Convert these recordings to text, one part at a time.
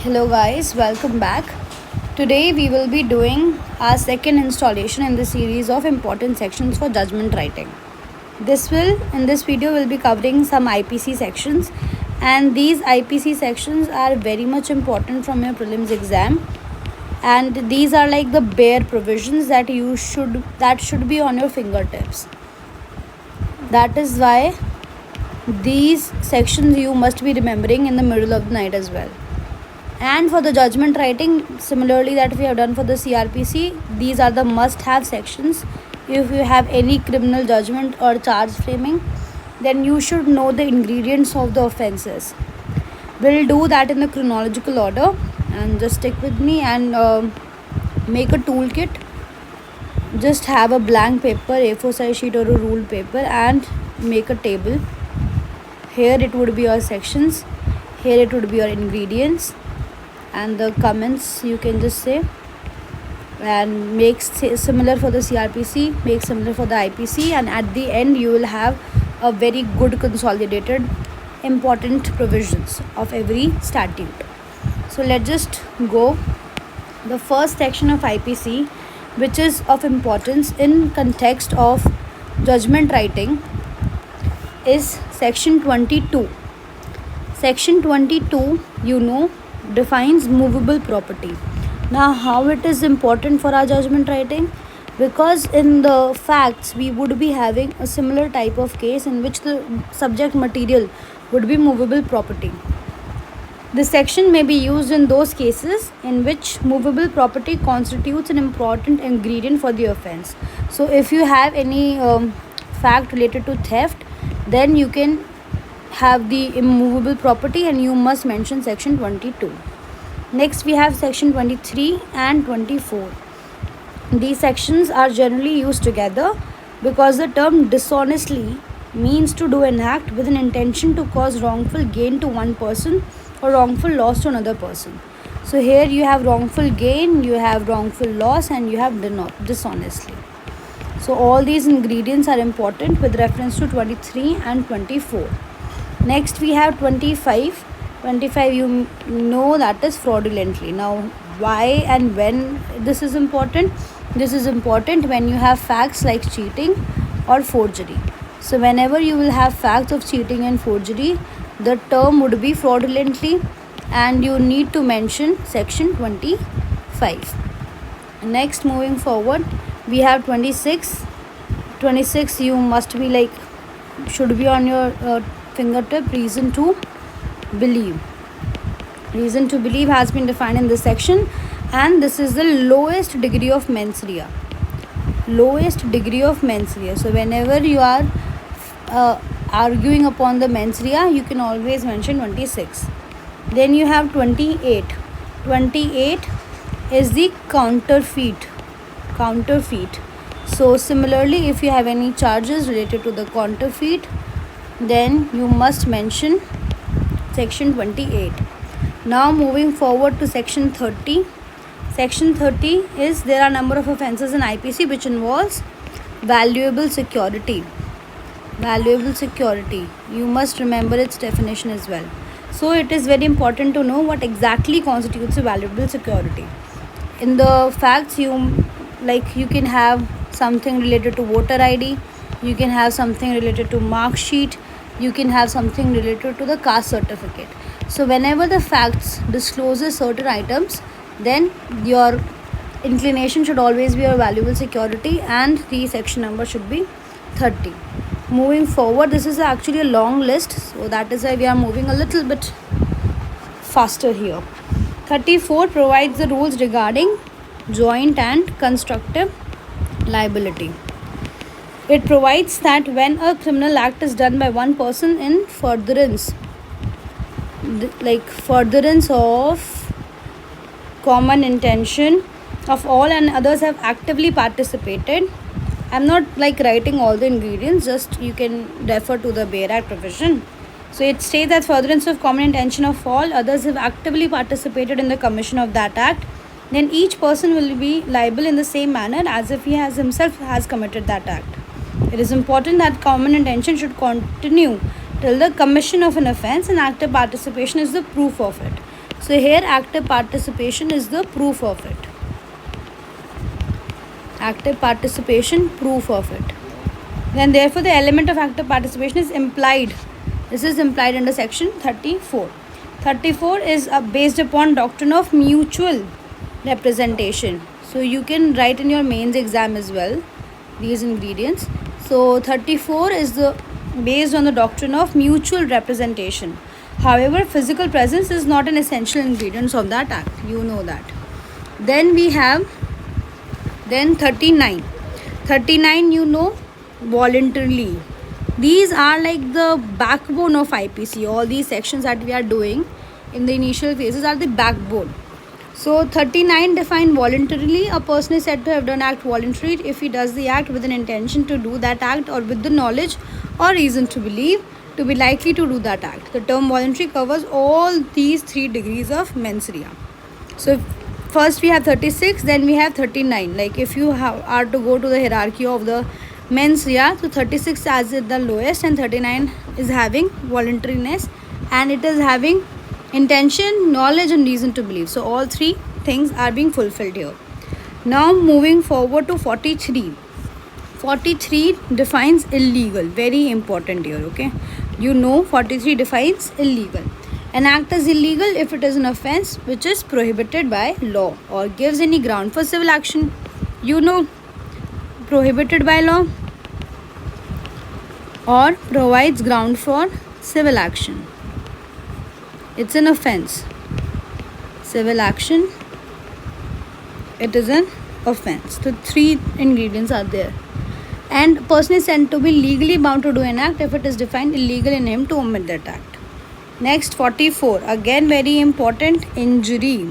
Hello guys, welcome back. Today we will be doing our second installation in the series of important sections for judgment writing. In this video we'll be covering some IPC sections, and these IPC sections are very much important from your prelims exam, and these are like the bare provisions that should be on your fingertips. That is why these sections you must be remembering in the middle of the night as well. And for the judgment writing, similarly that we have done for the CRPC, these are the must-have sections. If you have any criminal judgment or charge framing, then you should know the ingredients of the offences. We'll do that in the chronological order, and just stick with me and make a toolkit. Just have a blank paper, A4 size sheet or a ruled paper, and make a table. Here it would be your sections, here it would be your ingredients, and the comments you can just say, and make similar for the CRPC, make similar for the IPC, and at the end you will have a very good consolidated important provisions of every statute. So let's just go. The first section of IPC, which is of importance in context of judgment writing, is section 22. Section 22, defines movable property. Now, how it is important for our judgment writing? Because in the facts we would be having a similar type of case in which the subject material would be movable property. This section may be used in those cases in which movable property constitutes an important ingredient for the offense. So if you have any fact related to theft, then you can have the immovable property and you must mention section 22. Next we have section 23 and 24. These sections are generally used together because the term dishonestly means to do an act with an intention to cause wrongful gain to one person or wrongful loss to another person. So here you have wrongful gain, you have wrongful loss, and you have dishonestly. So all these ingredients are important with reference to 23 and 24. Next we have 25. 25 that is fraudulently. Now why and when this is important? This is important when you have facts like cheating or forgery. So whenever you will have facts of cheating and forgery, the term would be fraudulently, and you need to mention section 25. Next, moving forward, we have 26. 26 you must be should be on your fingertip. Reason to believe. Reason to believe has been defined in this section, and this is the lowest degree of mens rea. Lowest degree of mens rea. So whenever you are arguing upon the mens rea, you can always mention 26. Then you have 28. 28 is the counterfeit. So similarly, if you have any charges related to the counterfeit, then you must mention section 28. Now moving forward to section 30. Section 30 is there are a number of offences in IPC which involves valuable security. Valuable security. You must remember its definition as well. So it is very important to know what exactly constitutes a valuable security. In the facts, you can have something related to voter ID, you can have something related to mark sheet, you can have something related to the caste certificate. So whenever the facts discloses certain items, then your inclination should always be your valuable security, and the section number should be 30. Moving forward, this is actually a long list, so that is why we are moving a little bit faster here. 34 provides the rules regarding joint and constructive liability. It provides that when a criminal act is done by one person in furtherance of common intention of all, and others have actively participated. I'm not writing all the ingredients, just you can refer to the Bare Act provision. So it states that furtherance of common intention of all, others have actively participated in the commission of that act, then each person will be liable in the same manner as if he himself has committed that act. It is important that common intention should continue till the commission of an offence, and active participation is the proof of it. So here active participation is the proof of it. Active participation, proof of it. Then therefore the element of active participation is implied. This is implied under section 34. 34 is based upon doctrine of mutual representation. So you can write in your mains exam as well these ingredients. So 34 is based on the doctrine of mutual representation. However, physical presence is not an essential ingredient of that act. You know that. Then we have 39. 39 you know, voluntarily. These are like the backbone of IPC. All these sections that we are doing in the initial phases are the backbone. So 39 define voluntarily. A person is said to have done act voluntarily if he does the act with an intention to do that act or with the knowledge or reason to believe to be likely to do that act. The term voluntary covers all these 3 degrees of mens rea. So first we have 36, then we have 39. Like if you are to go to the hierarchy of the mens rea, so 36 as the lowest and 39 is having voluntariness and it is having intention, knowledge and reason to believe. So all 3 things are being fulfilled here. Now moving forward to 43. 43 defines illegal. Very important here, okay? You know 43 defines illegal. An act is illegal if it is an offence which is prohibited by law or gives any ground for civil action. You know, prohibited by law or provides ground for civil action. It's an offence. Civil action, it is an offence. So 3 ingredients are there. And person is said to be legally bound to do an act if it is defined illegal in him to omit that act. Next 44, again very important, injury.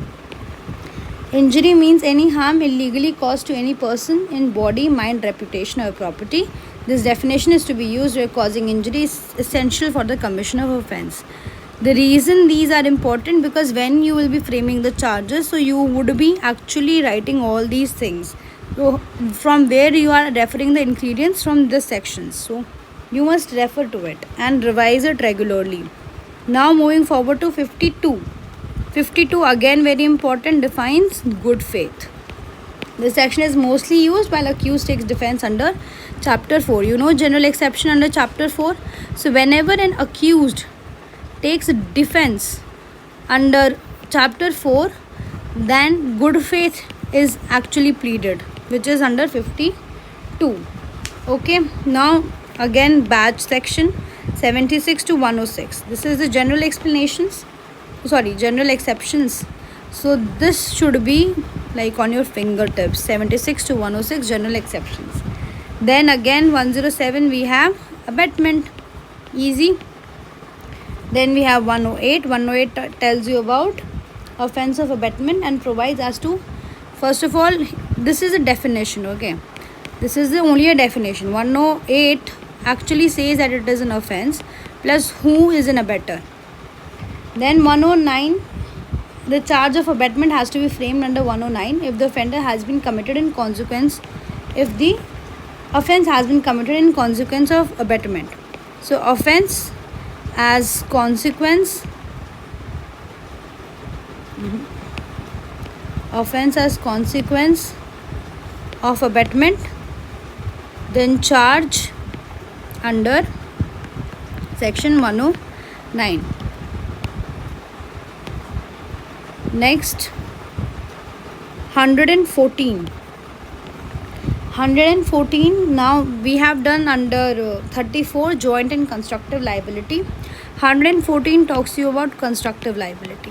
Injury means any harm illegally caused to any person in body, mind, reputation or property. This definition is to be used where causing injury is essential for the commission of offence. The reason these are important because when you will be framing the charges, so you would be actually writing all these things. So from where you are referring the ingredients from this section. So you must refer to it and revise it regularly. Now moving forward to 52. 52 again very important, defines good faith. This section is mostly used while accused takes defense under chapter 4. You know general exception under chapter 4. So whenever an accused takes defense under chapter 4, then good faith is actually pleaded, which is under 52. Okay, now again batch section 76 to 106. This is the general explanations, general exceptions. So this should be like on your fingertips, 76 to 106 general exceptions. Then again 107 we have abetment, easy. Then we have 108. 108 tells you about offence of abetment and provides as to, first of all, this is a definition, okay? This is only a definition. 108 actually says that it is an offence plus who is an abettor. Then 109, the charge of abetment has to be framed under 109 if the offender has been committed in consequence, if the offence has been committed in consequence of abetment. So offence as consequence, offence as consequence of abetment, then charge under section 109. Next 114. 114, now we have done under 34 joint and constructive liability. 114 talks to you about constructive liability.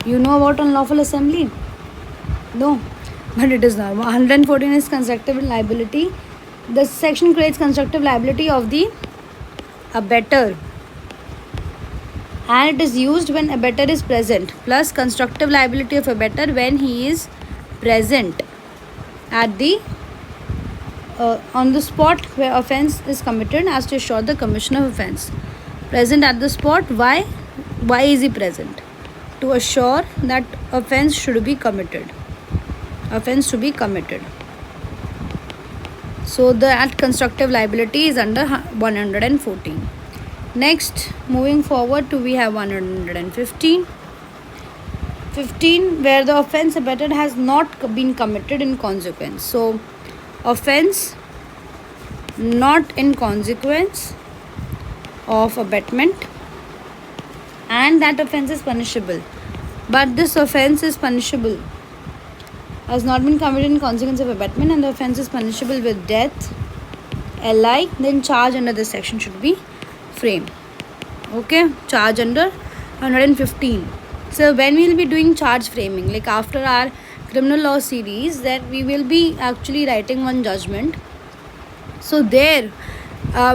You know about unlawful assembly? No, but it is not. 114 is constructive liability. This section creates constructive liability of the abettor, and it is used when abettor is present, plus constructive liability of abettor when he is present at the on the spot where offence is committed as to assure the commission of offence. Present at the spot. Why is he present? To assure that offence should be committed. Offence to be committed. So that constructive liability is under 114. Next, moving forward to we have 115. 15 where the offence abetted has not been committed in consequence. So offence not in consequence of abetment, and that offence is punishable, but this offence is punishable, has not been committed in consequence of abetment, and the offence is punishable with death, LI, then charge under this section should be framed. Okay, charge under 115. So when we will be doing charge framing, like after our criminal law series, that we will be actually writing one judgment. So there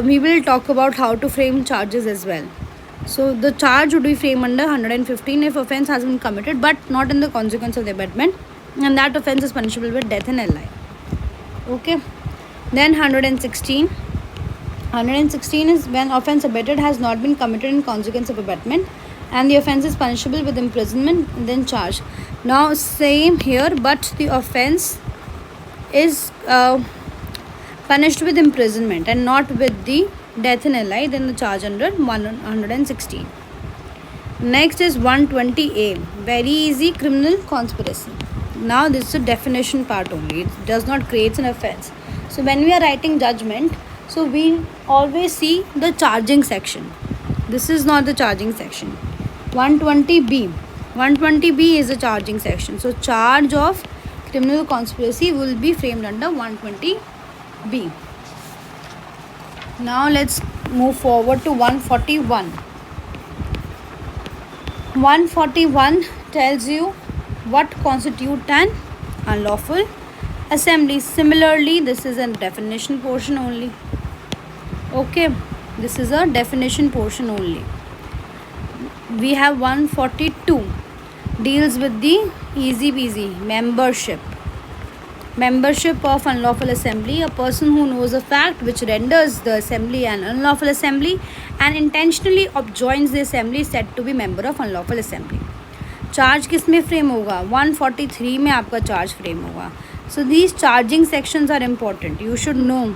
we will talk about how to frame charges as well. So the charge would be framed under 115 if offence has been committed but not in the consequence of the abetment, and that offence is punishable with death and LI. Okay, then 116. 116 is when offence abetted has not been committed in consequence of abetment, and the offence is punishable with imprisonment, then charge. Now same here, but the offence is punished with imprisonment and not with the death and LI, then the charge under 116. Next is 120A, very easy, criminal conspiracy. Now this is a definition part only, it does not create an offence. So when we are writing judgment, so we always see the charging section. This is not the charging section. 120B. 120B is the charging section. So charge of criminal conspiracy will be framed under 120B. Now let's move forward to 141. 141 tells you what constitutes an unlawful assembly. Similarly, this is a definition portion only. Okay, this is a definition portion only. We have 142, deals with the easy peasy membership of unlawful assembly. A person who knows a fact which renders the assembly an unlawful assembly and intentionally objoins the assembly is said to be member of unlawful assembly. Charge किस में frame होगा? 143 में आपका charge frame होगा. So these charging sections are important, you should know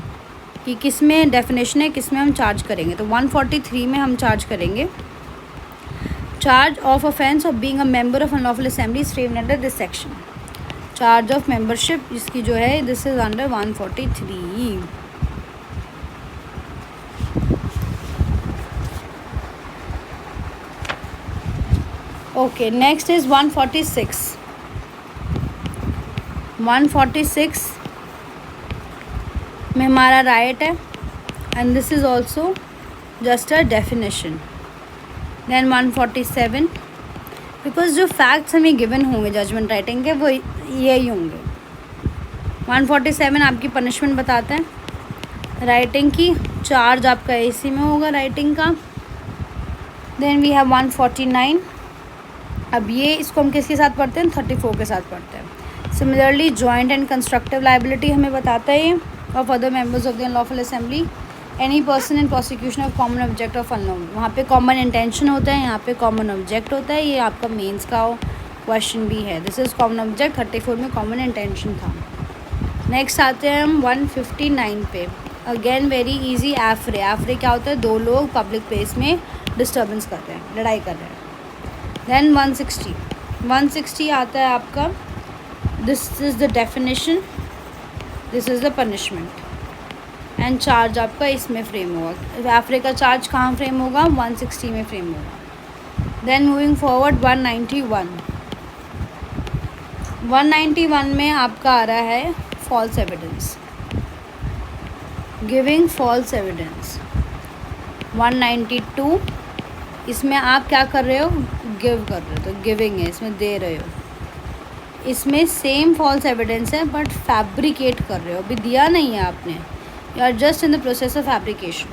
कि किस में definition है, किस में हम चार्ज करेंगे. तो 143 में हम चार्ज करेंगे charge of offence of being a member of unlawful assembly is framed under this section. Charge of membership इसकी जो है this is under 143. Okay, next is 146. 146 में हमारा राइट है and this is also just a definition. Then 147, because जो facts हमें given होंगे judgment writing के वो यही होंगे. 147 आपकी पनिशमेंट बताते हैं राइटिंग की. चार्ज आपका AC में होगा राइटिंग का. Then we have 149. अब ये इसको हम किसके साथ पढ़ते हैं? 34 के साथ पढ़ते हैं. Similarly joint and constructive liability हमें बताता है of other members of the unlawful assembly. Any person in prosecution of common object of unknown. वहाँ पे कॉमन इंटेंशन होता है, यहाँ पे कॉमन ऑब्जेक्ट होता है. ये आपका मेंस का क्वेश्चन भी है. This is common object. 34 में कॉमन इंटेंशन था. नेक्स्ट आते हैं हम 159 पे. Again very easy. एफरे. एफरे क्या होता है? दो लोग पब्लिक प्लेस में डिस्टर्बेंस कर रहे हैं, लड़ाई कर रहे हैं. देन 160. 160 आता है आपका this is the definition, this is the punishment and charge आपका इसमें फ्रेम होगा. एफरे का चार्ज कहाँ फ्रेम होगा? 160 में फ्रेम होगा. Then moving forward 191. 191 में आपका आ रहा है false evidence, giving false evidence. 192 इसमें आप क्या कर रहे हो? गिव कर रहे हो, तो गिविंग है, इसमें दे रहे हो. इसमें सेम फॉल्स एविडेंस है बट फैब्रिकेट कर रहे हो, अभी दिया नहीं है आपने. You are just in the process of fabrication.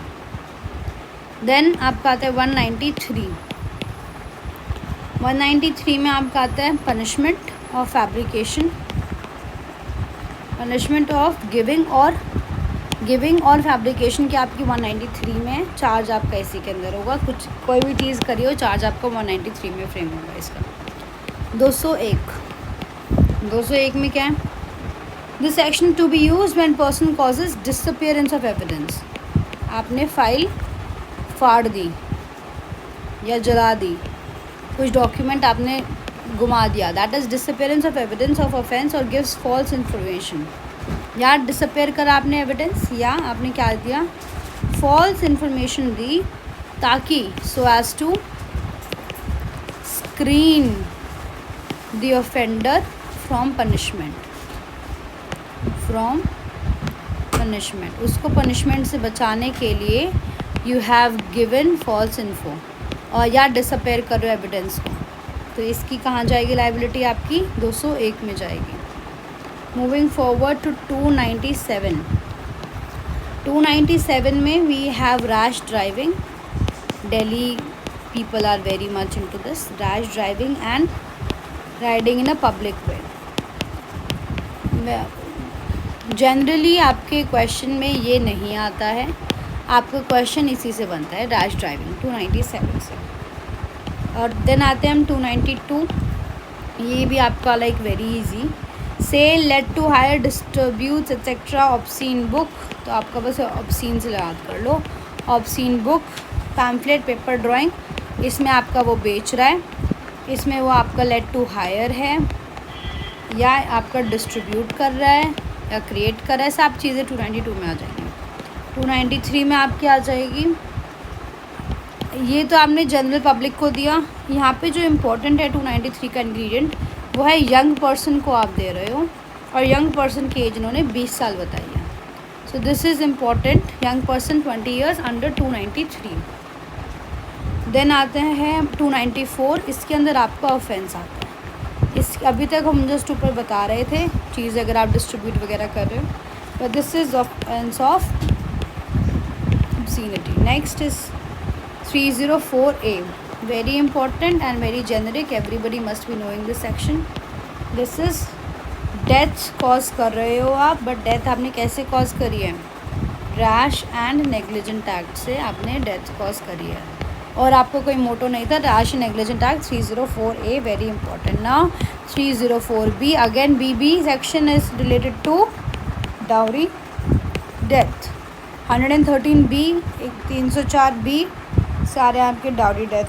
Then आपका आता है 193. 193 में आपका आता है punishment of fabrication, punishment of giving और फैब्रिकेशन की आपकी 193 में. चार्ज आपका इसी के अंदर होगा. कुछ कोई भी चीज़ करी हो चार्ज आपका 193 में फ्रेम होगा इसका. 201 में क्या है? This section to be use when person causes disappearance of evidence. आपने फाइल फाड़ दी या जला दी, कुछ डॉक्यूमेंट आपने घुमा दिया, that is disappearance of evidence of offence और गिव्स फॉल्स इन्फॉर्मेशन। या डिसअपेयर करा आपने एविडेंस, या आपने क्या दिया, फॉल्स इन्फॉर्मेशन दी, ताकि so as to screen the offender from punishment, उसको पनिशमेंट से बचाने के लिए you have given false info, और या डिसअपेयर करो एविडेंस को, तो इसकी कहाँ जाएगी लाइबिलिटी, आपकी 201 में जाएगी। Moving forward to 297। 297 में we have rash driving. Delhi people are very much into this rash driving and riding in a public way. Generally आपके क्वेश्चन में ये नहीं आता है, आपका क्वेश्चन इसी से बनता है, रैश ड्राइविंग 297 से। और देन आते हैं हम 292, ये भी आपका like very easy, sell let to hire distributes etcetera obscene book, तो आपका बस ऑब्सीन से याद कर लो, obscene book, pamphlet, paper drawing, इसमें आपका वो बेच रहा है, इसमें वो आपका लेट टू हायर है, या आपका डिस्ट्रीब्यूट कर रहा है या क्रिएट कर रहा है, सब चीज़ें 292 में आ जाएंगी। 293 में आपकी आ जाएगी, ये तो आपने जनरल पब्लिक को दिया। यहाँ पे जो इम्पोर्टेंट है 293 का इंग्रेडिएंट वो है यंग पर्सन को आप दे रहे हो, और यंग पर्सन की एज इन्होंने 20 साल बताई है, so this is important, young person 20 years under 293। Then आते हैं 294, इसके अंदर आपका ऑफेंस आता है। इस अभी तक हम जस्ट ऊपर बता रहे थे चीज़, अगर आप डिस्ट्रीब्यूट वगैरह कर रहे हो, but this is offence of obscenity. Next is 304A, very important and very generic, everybody must be knowing this section. This is death cause कर रहे हो आप, बट डेथ आपने कैसे कॉज करी है, रैश एंड नेग्लिजेंट एक्ट से आपने डेथ कॉज करी है, और आपको कोई मोटो नहीं था, rash and negligent act 304A, very important. Now 304B, again BB section is related to dowry death. 113B, 304B सारे आपके डाउरी डेथ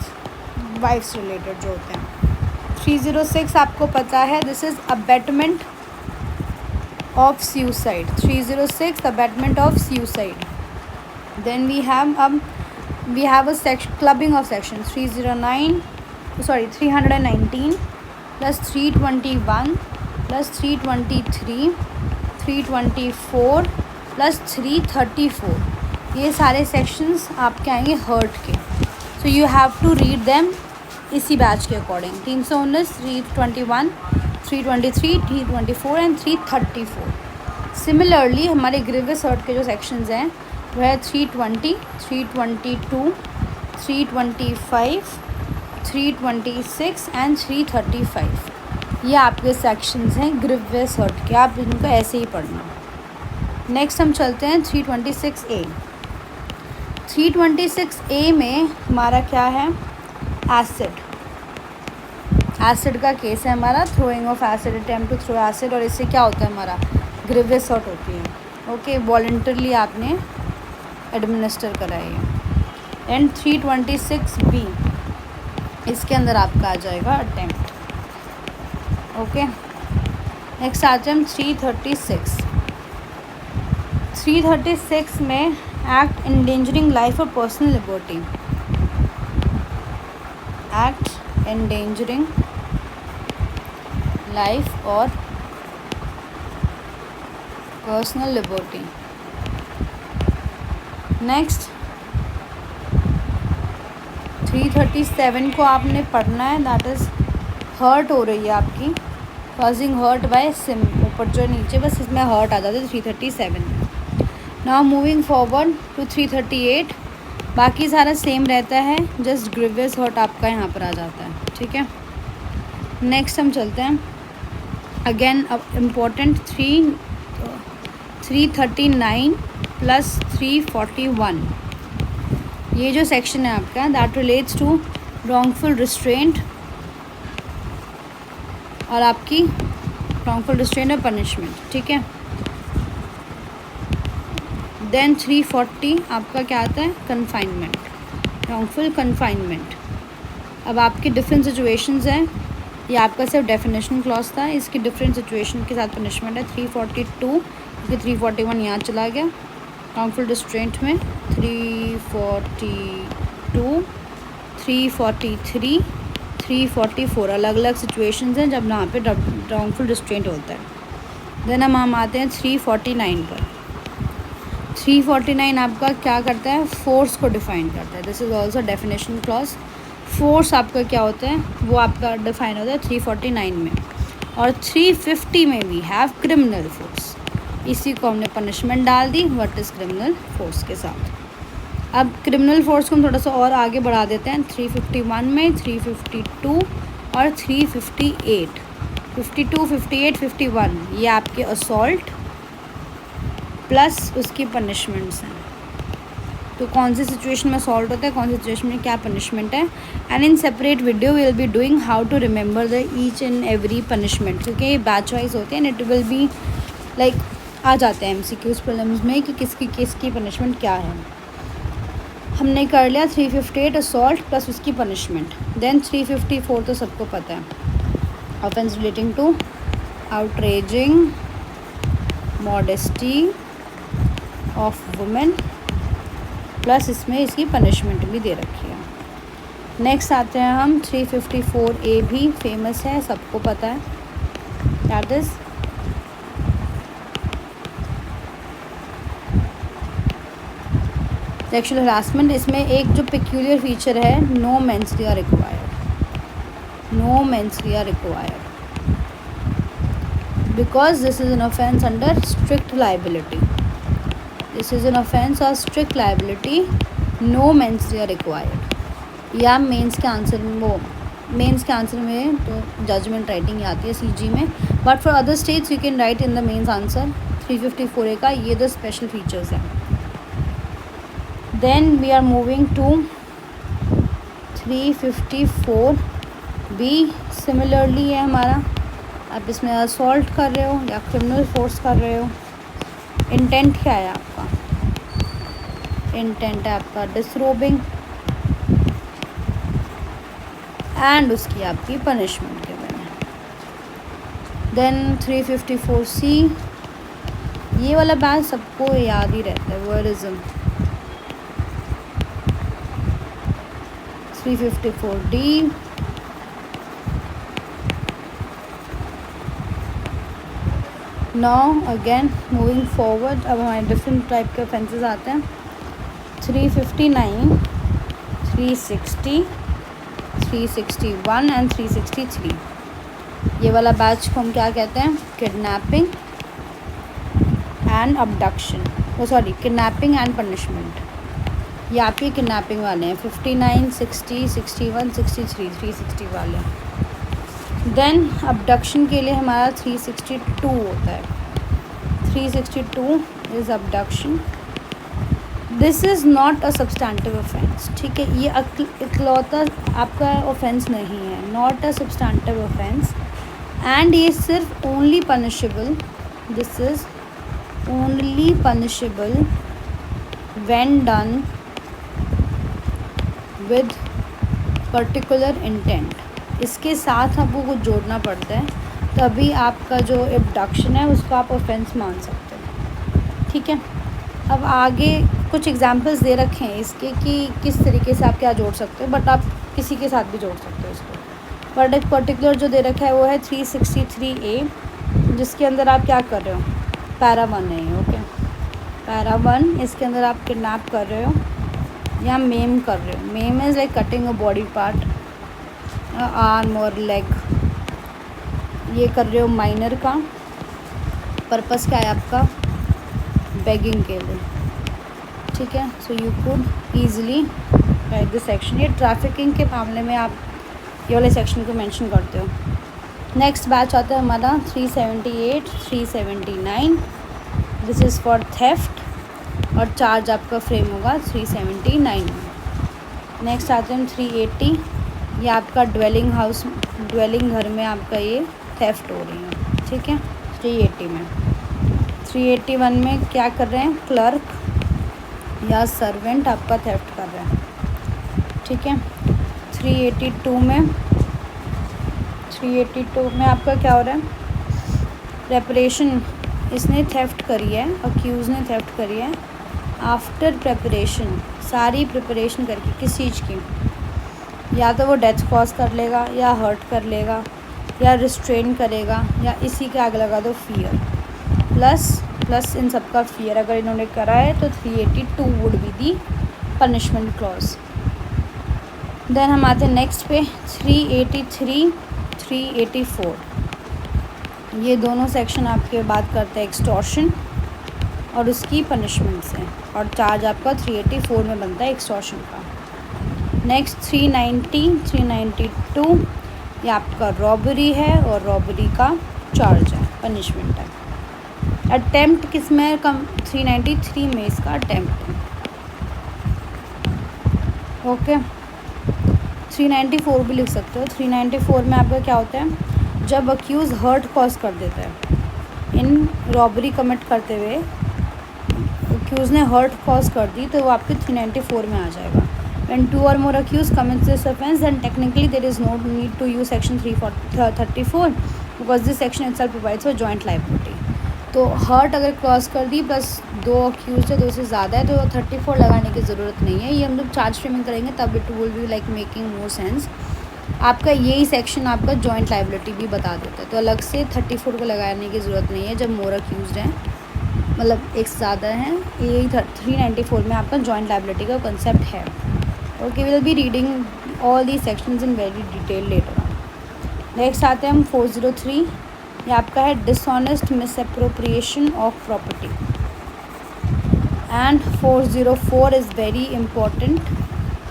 वाइफ्स रिलेटेड जो होते हैं। 306 आपको पता है, this is abetment of suicide. 306 abetment of suicide. Then we have a section clubbing of section 319 plus 321 plus 323 324 plus 334, ये सारे सेक्शंस आपके आएंगे हर्ट के, so you have to read them इसी बैच के अकॉर्डिंग। 319, 321, 323, 324 एंड 334। सिमिलरली हमारे grievous hurt के जो सेक्शंस हैं वो है 320, 322, 325, 326 एंड 335। ये आपके सेक्शंस हैं ग्रीवियस हर्ट के, आप इनको ऐसे ही पढ़ना। नेक्स्ट हम चलते हैं 326A। 326A में हमारा क्या है, एसिड का केस है हमारा, throwing of acid, attempt to throw acid, और इससे क्या होता है हमारा ग्रीवियस हर्ट होती है। ओके, वॉलंटरली आपने एडमिनिस्टर कराई है। एंड 326B, इसके अंदर आपका आ जाएगा अटेम्प्ट। ओके, नेक्स्ट आते हैं हम 336। 336 में एक्ट एंडेंजरिंग लाइफ और personal liberty, act endangering life और पर्सनल लिबर्टी। नेक्स्ट 337 को आपने पढ़ना है, दैट इज़ हर्ट हो रही है आपकी, कॉजिंग हर्ट बाय सिम, ऊपर जो नीचे बस इसमें हर्ट आ जाता है 337 में। नाउ मूविंग फॉरवर्ड टू 338, बाकी सारा सेम रहता है, जस्ट ग्रीवियस हर्ट आपका यहाँ पर आ जाता है, ठीक है। नेक्स्ट हम चलते हैं अगेन अब इम्पोर्टेंट 339 प्लस 341, ये जो सेक्शन है आपका that relates to wrongful restraint और आपकी रॉन्गफुल रिस्ट्रेंट और पनिशमेंट, ठीक है। देन 340 आपका क्या आता है, कन्फाइनमेंट, रॉन्गफुल कन्फाइनमेंट। अब आपकी डिफरेंट सिचुएशंस हैं, ये आपका सिर्फ डेफिनेशन क्लॉज था, इसकी डिफरेंट सिचुएशन के साथ पनिशमेंट है। 342 इसके 341 यहाँ चला गया रॉन्गफुल डिस्ट्रेंट में, 342 343 344 अलग अलग सिचुएशंस हैं जब यहाँ पे रॉन्गफुल डिस्ट्रेंट होता है। देन हम आते हैं 349 पर। 349 आपका क्या करता है, फोर्स को डिफ़ाइन करता है। This is also definition clause. Force आपका क्या होता है, वो आपका डिफ़ाइन होता है 349 में। और 350 में वी हैव क्रिमिनल फोर्स, इसी को हमने पनिशमेंट डाल दी व्हाट इज़ क्रिमिनल फोर्स के साथ। अब क्रिमिनल फोर्स को हम थोड़ा सा और आगे बढ़ा देते हैं 351 में, 352 और 358, 52, 58, 51 ये आपके असॉल्ट प्लस उसकी पनिशमेंट्स हैं। तो कौन सी सिचुएशन में असॉल्ट होता है, कौन सी सिचुएशन में क्या पनिशमेंट है। And in separate video we will be doing how to remember the each and every punishment, क्योंकि ये बैच वाइज होते हैं and it will be like आ जाते हैं MCQs प्रीलिम्स में कि किसकी पनिशमेंट क्या है। हमने कर लिया 358 असॉल्ट प्लस उसकी पनिशमेंट। देन 354 तो सबको पता है, offence relating to outraging modesty of women plus इसमें इसकी पनिशमेंट भी दे रखी है। नेक्स्ट आते हैं हम 354A भी फेमस है, सबको पता है, दैट इज़ सेक्शुअल हरासमेंट। इसमें एक जो पेक्यूलियर फीचर है, no mens rea are required, no mens rea are required because this is an offense under strict liability. This is an offense of strict liability, no mens rea required. या mains के answer में वो mains के answer में तो judgment writing आती है CG में, but for other states you can write in the mains answer 354A का। ये द स्पेशल फीचर्स हैं। Then we are moving to 354B। Similarly है हमारा, आप इसमें असॉल्ट कर रहे हो या क्रिमिनल फोर्स कर रहे हो। इंटेंट क्या है आपका, इंटेंट है आपका डिसरोबिंग एंड उसकी आपकी पनिशमेंट के बने। देन 354C, ये वाला बैच सबको याद ही रहता है, वर्डिज्म। 354D, now again moving forward, अब हमारे डिफरेंट टाइप के ऑफेंसेस आते हैं। 359, 360, 361 एंड 363। ये वाला बैच को हम क्या कहते हैं, किडनैपिंग एंड अबडक्शन, वो सॉरी किडनैपिंग एंड पनिशमेंट। ये आपके किडनैपिंग वाले हैं 59, 60, 61, 63, 360 वाले। देन अबडक्शन के लिए हमारा 362 होता है। 362 is abduction. This is not a substantive offence, ठीक है, ये इकलौता आपका ऑफेंस नहीं है, not a substantive offence and ये सिर्फ only punishable, this is only punishable when done with particular intent. इसके साथ आपको कुछ जोड़ना पड़ता है, तभी आपका जो एबडक्शन है उसको आप ऑफेंस मान सकते हैं, ठीक है। अब आगे कुछ एग्जांपल्स दे रखे हैं इसके कि किस तरीके से आप क्या जोड़ सकते हो, बट आप किसी के साथ भी जोड़ सकते हो इसको। बट एक पर्टिकुलर जो दे रखा है वो है 363A, जिसके अंदर आप क्या कर रहे हो, पैरा 1 है, ओके, पैरा 1, इसके अंदर आप किडनैप कर रहे हो या मेम कर रहे हो। Ma'am is like cutting a body part, arm और लेग, ये कर रहे हो माइनर का। पर्पस क्या है आपका, बेगिंग के लिए, ठीक है। So you could easily right this section. ये ट्रैफिकिंग के मामले में आप ये वाले सेक्शन को मेंशन करते हो। नेक्स्ट बैच आता है हमारा 378, 379, दिस इज़ फॉर थेफ्ट और चार्ज आपका फ्रेम होगा 379 में। नेक्स्ट आते हैं 380, ये आपका ड्वेलिंग घर में आपका ये थेफ्ट हो रही है, ठीक है। 380 में 381 में क्या कर रहे हैं, क्लर्क या सर्वेंट आपका थेफ्ट कर रहे हैं, ठीक है। 382 में 382 में आपका क्या हो रहा है, प्रेपरेशन, इसने थेफ्ट करी है, अक्यूज़ ने थेफ्ट करी है। आफ्टर प्रेपरेशन, सारी प्रिपरेशन करके किस चीज़ की, या तो वो डेथ कॉज कर लेगा, या हर्ट कर लेगा, या रिस्ट्रेन करेगा, या इसी के आगे लगा दो फियर, प्लस इन सब का फियर अगर इन्होंने करा है तो 382 would be the punishment clause. Then हम आते हैं नेक्स्ट पे 383, 384। ये दोनों सेक्शन आपके बात करते हैं एक्सटॉर्शन और उसकी पनिशमेंट से, और चार्ज आपका 384 में बनता है एक्सटॉर्शन का। नेक्स्ट 390, 392 ये आपका रॉबरी है और रॉबरी का चार्ज है, पनिशमेंट है। अटेम्प्ट किस में कम, 393 में इसका अटेम्प्ट है। ओके, 394 भी लिख सकते हो। 394 में आपका क्या होता है, जब अक्यूज़ हर्ट कॉज कर देता है, इन रॉबरी कमिट करते हुए अक्यूज़ ने हर्ट कॉज कर दी तो वो आपके 394 में आ जाएगा। When 2 or more accused commits this offence, then technically there is no need to use section 334 because this section itself provides for joint liability. तो हर्ट अगर क्रॉस कर दी प्लस 2 अक्यूज है, 2 से ज़्यादा है, तो 34 लगाने की ज़रूरत नहीं है। ये हम लोग चार्ज फ्रेमिंग करेंगे तब it will be like making more sense. आपका यही सेक्शन आपका जॉइंट लाइबिलिटी भी बता देता है, तो अलग से 34 को लगाने की ज़रूरत नहीं है जब मोर अक्यूज हैं, मतलब एक से ज़्यादा हैं। यही 394 में आपका जॉइंट लाइबिलिटी का कंसेप्ट है। Okay, will be reading all the sections in very detail later on. Next आते हैं हम 403, ये आपका है dishonest misappropriation of property. And 404 is very important,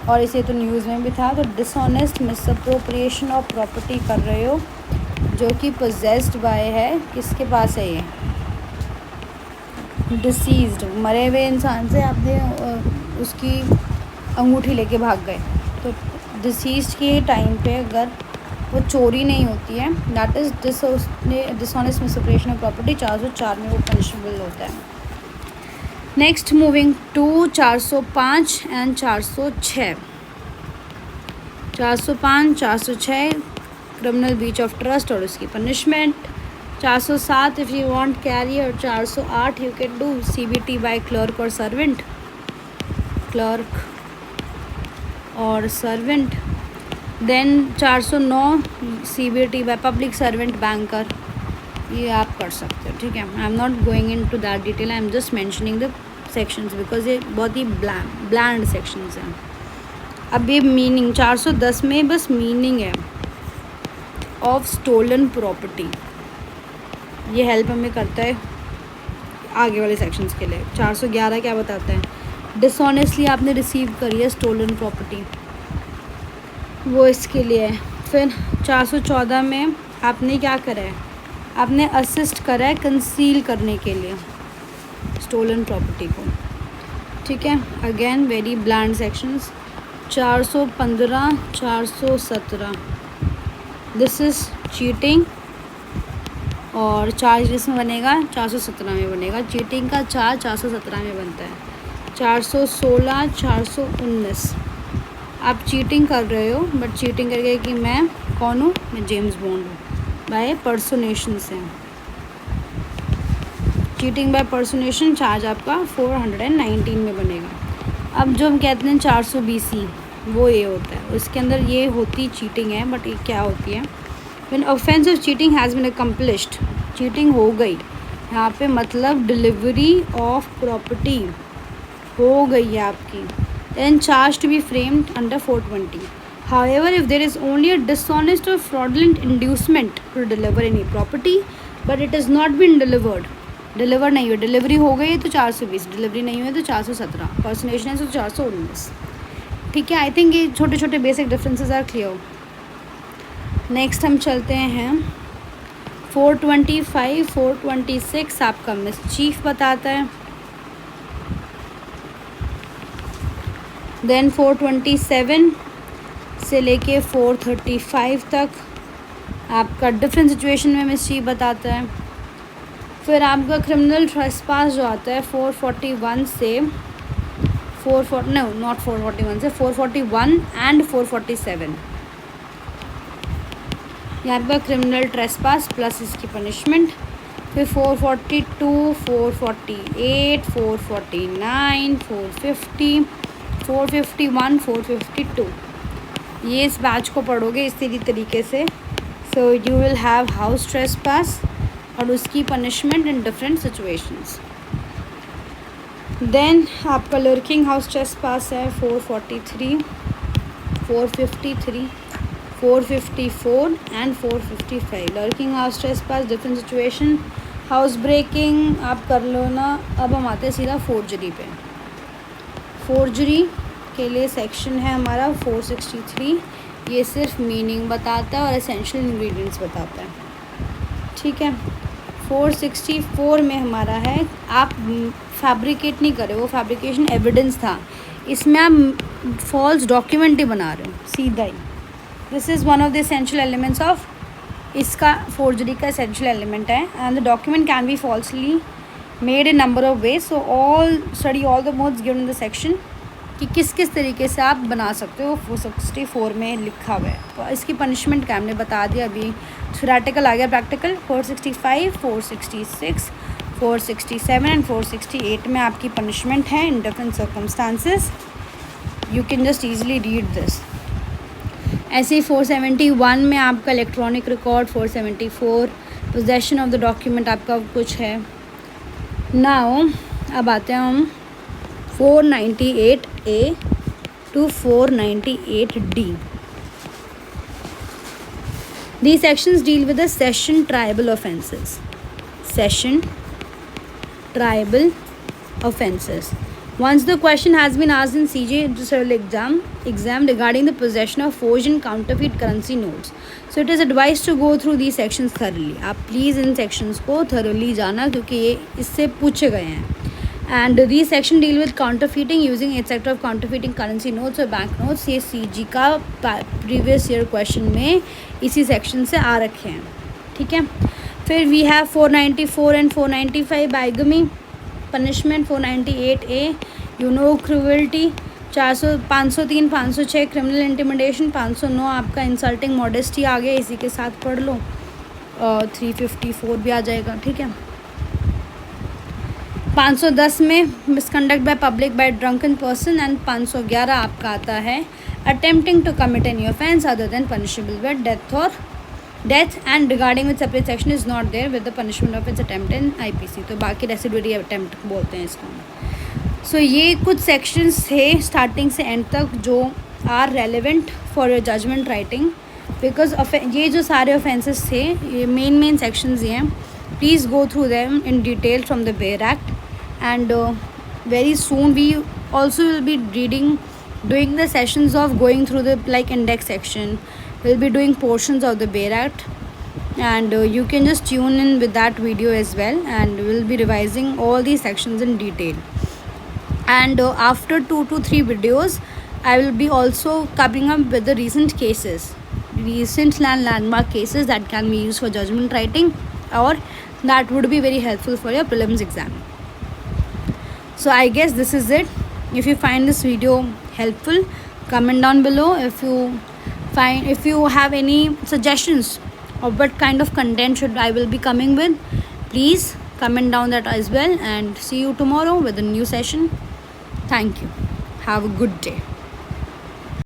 और इसे तो न्यूज़ में भी था। तो डिसऑनेस्ट मिसअप्रोप्रिएशन ऑफ प्रॉपर्टी कर रहे हो जो कि पोजेस्ड बाय है, किसके पास है ये, डिसीज्ड, मरे हुए इंसान से आपने उसकी अंगूठी लेके भाग गए। तो डिसीज्ड के टाइम पे अगर वो चोरी नहीं होती है, that is dishonest misappropriation of property, 404 में वो पनिशेबल होता है। Next moving to 405 and 406। 405, 406 criminal breach of trust और उसकी punishment. 407 if you want carrier. 408 you can do CBT by clerk और सर्वेंट, क्लर्क और servant. Then 409 CBT by public servant, banker, ये आप कर सकते हो, ठीक है। I am not going into that detail, I am just mentioning the sections because ये बहुत ही ब्लैंड सेक्शंस हैं। अब ये मीनिंग 410 में बस मीनिंग है ऑफ स्टोलन प्रॉपर्टी, ये हेल्प हमें करता है आगे वाले सेक्शंस के लिए। 411 क्या बताता है, डिसऑनेस्टली आपने रिसीव करी है स्टोलन प्रॉपर्टी, वो इसके लिए है। फिर 414 में आपने क्या करा है, आपने असिस्ट करा है कंसील करने के लिए स्टोलन प्रॉपर्टी को, ठीक है। Again very bland sections. 415, 417 this is cheating, और चार्ज इसमें बनेगा 417 में बनेगा। चीटिंग का चार्ज 417 में बनता है। 416, 419 आप चीटिंग कर रहे हो, बट चीटिंग करके कि मैं कौन हूँ, मैं जेम्स बॉन्ड हूँ, बाय पर्सोनेशन से। चीटिंग बाय पर्सोनेशन चार्ज आपका 419 में बनेगा। अब जो हम कहते हैं 420 वो ये होता है, उसके अंदर ये होती चीटिंग है, बट ये क्या होती है, when offence of cheating has been accomplished, cheating हो गई यहाँ पे, मतलब डिलीवरी ऑफ प्रॉपर्टी हो गई है आपकी, then charge to be framed under 420. However, if there is only a dishonest or fraudulent inducement to deliver any property, but it has not been delivered, deliver नहीं हुई, डिलीवरी हो गई है तो 420, डिलीवरी नहीं हुई तो 417, पर्सनेशन है तो 419, ठीक है। आई थिंक ये छोटे छोटे basic differences are clear. Next हम चलते हैं 425, 426 आपका मिसचीफ बताता है। देन 427 से लेके 435 तक आपका डिफरेंट सिचुएशन में मिसचीफ बताता है। फिर आपका क्रिमिनल ट्रेसपास जो आता है 441 से 441 एंड 447, यहाँ पर क्रिमिनल ट्रेसपास प्लस इसकी पनिशमेंट, फिर 442, 448, 449, 450, 451, 452, ये इस बैच को पढ़ोगे इसी तरीके से. So you will have house trespass और उसकी punishment in different situations. Then आपका लर्किंग हाउस ट्रेसपास है 443, 453, 454 and 455. Lurking house trespass different situation. House breaking आप कर लो ना. अब हम आते हैं सीधा फोर्जरी पे. फोर्जरी के लिए सेक्शन है हमारा 463. ये सिर्फ मीनिंग बताता है और एसेंशियल इंग्रेडिएंट्स बताता है. ठीक है. 464 में हमारा है आप फैब्रिकेट नहीं कर रहे हो, फैब्रिकेशन एविडेंस था. इसमें आप फॉल्स डॉक्यूमेंट ही बना रहे हो सीधा ही. This is one of the essential elements of, इसका फोर्जरी का एसेंशियल एलिमेंट है. And the document can be falsely made in number of ways. So all study all the modes given in the section कि किस किस तरीके से आप बना सकते हो. 464 में लिखा हुआ है. तो इसकी पनिशमेंट क्या हमने बता दिया. अभी थ्योरेटिकल आ गया, प्रैक्टिकल. 465, 466, 467 एंड 468 में आपकी पनिशमेंट है in different circumstances. You can just easily read this. ऐसे ही 471 में आपका electronic record, 474 possession of the document आपका कुछ है. नाउ अब आते हैं हम 498A to 498D. These sections deal with the session tribal offences. Session tribal offences. Once the question has been asked in CJ Civil exam regarding the possession of forged and counterfeit currency notes, so it is advised to go through these sections thoroughly. आप please in sections को thoroughly जाना क्योंकि ये इससे पूछे गए हैं. And these section deal with counterfeiting using etc of counterfeiting currency notes और bank notes. ये CG का previous year question में इसी section से आ रखे हैं. ठीक है. फिर we have 494 and 495 bigamy punishment. 498A cruelty. 503, 506 criminal intimidation. 509 आपका insulting modesty आ गया, इसी के साथ पढ़ लो. 354 भी आ जाएगा. ठीक है. 510 में misconduct by public by drunken person. And 511 आपका आता है attempting to commit any offence other than punishable by death and regarding with separate section is not there with the punishment of its attempt in IPC. तो बाकी residuary attempt बोलते हैं इसको. सो ये कुछ सेक्शंस थे स्टार्टिंग से एंड तक जो are relevant for your judgment writing. Because ये जो सारे ऑफेंसेस थे ये मेन सेक्शंस ही हैं. Please go through them in detail from the bare act. And very soon we also will be doing the sessions of going through the like index section. We'll be doing portions of the Bail Act, and you can just tune in with that video as well, and we'll be revising all these sections in detail. And after 2 to 3 videos I will be also coming up with the recent landmark cases that can be used for judgment writing, or that would be very helpful for your prelims exam. So I guess this is it. If you find this video helpful, comment down below. If you have any suggestions of what kind of content I will be coming with, please comment down that as well. And see you tomorrow with a new session. Thank you. Have a good day.